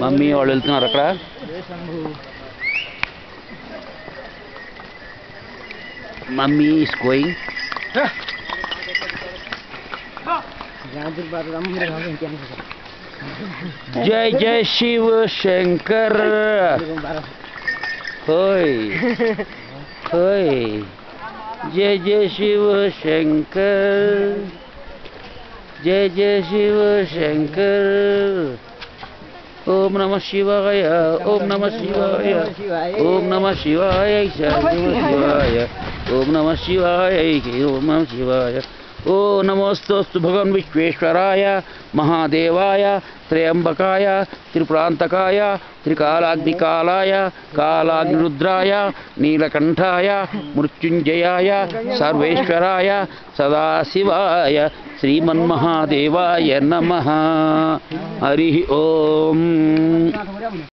Mummy వాళ్ళు వెళ్తున్నారు అక్కడ. Mummy is going. जय जय शिव शंकर. होय होय. जय जय शिव शंकर. जय जय शिव शंकर. ओम नमः शिवाय. ओम नमः शिवाय. ओम नमः शिवाय. शिवाय. ओम नमः शिवाय. ओम नमः शिवाय. ओ नमोस्तुस्तु भगवान् विश्वेश्वराय महादेवाय त्र्यंबकाय त्रिपुरांतकाय त्रिकालाग्निकालाय कालाग्निरुद्राय नीलकंठाय मृत्युंजयाय सर्वेश्वराय सदाशिवाय श्रीमन्महादेवाय नमः. हरि ओम.